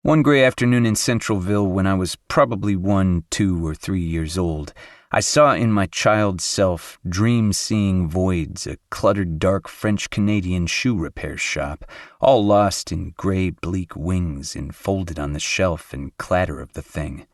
One gray afternoon in Centralville when I was probably 1, 2, or 3 years old, I saw in my child self, dream-seeing voids, a cluttered dark French-Canadian shoe repair shop, all lost in gray bleak wings enfolded on the shelf and clatter of the thing.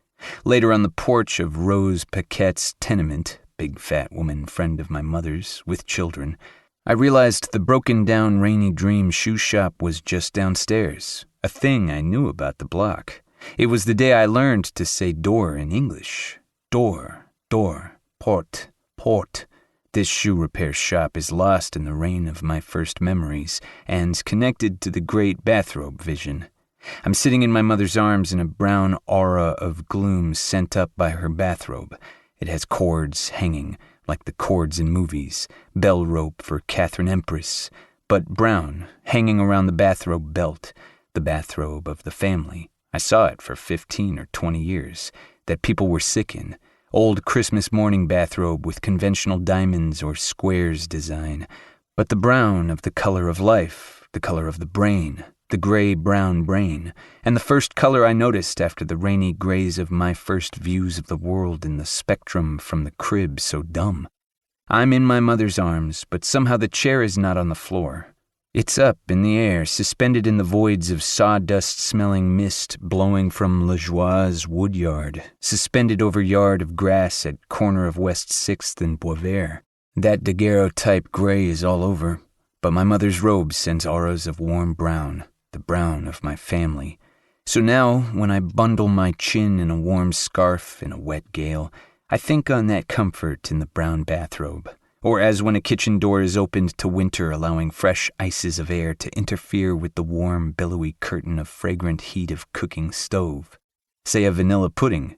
Later on the porch of Rose Paquette's tenement, big fat woman friend of my mother's, with children, I realized the broken-down Rainy Dream shoe shop was just downstairs, a thing I knew about the block. It was the day I learned to say door in English. Door, door, port, port. This shoe repair shop is lost in the rain of my first memories and connected to the great bathrobe vision. I'm sitting in my mother's arms in a brown aura of gloom sent up by her bathrobe. It has cords hanging, like the cords in movies, bell rope for Catherine Empress, but brown, hanging around the bathrobe belt, the bathrobe of the family. I saw it for 15 or 20 years, that people were sick in. Old Christmas morning bathrobe with conventional diamonds or squares design, but the brown of the color of life, the color of the brain, the gray-brown brain, and the first color I noticed after the rainy grays of my first views of the world in the spectrum from the crib so dumb. I'm in my mother's arms, but somehow the chair is not on the floor. It's up in the air, suspended in the voids of sawdust-smelling mist blowing from Lajoie's woodyard, suspended over yard of grass at corner of West 6th and Boisvert. That daguerreotype gray is all over, but my mother's robe sends auras of warm brown, the brown of my family. So now, when I bundle my chin in a warm scarf in a wet gale, I think on that comfort in the brown bathrobe. Or as when a kitchen door is opened to winter, allowing fresh ices of air to interfere with the warm, billowy curtain of fragrant heat of cooking stove. Say a vanilla pudding.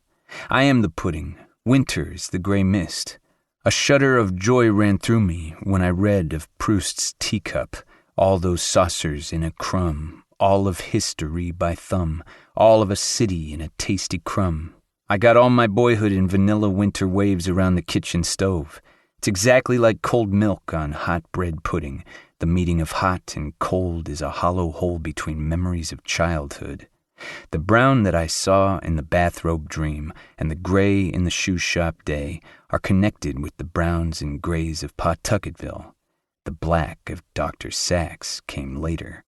I am the pudding. Winter is the gray mist. A shudder of joy ran through me when I read of Proust's teacup, all those saucers in a crumb, all of history by thumb, all of a city in a tasty crumb. I got all my boyhood in vanilla winter waves around the kitchen stove. It's exactly like cold milk on hot bread pudding. The meeting of hot and cold is a hollow hole between memories of childhood. The brown that I saw in the bathrobe dream and the gray in the shoe shop day are connected with the browns and grays of Pawtucketville. The black of Dr. Sachs came later.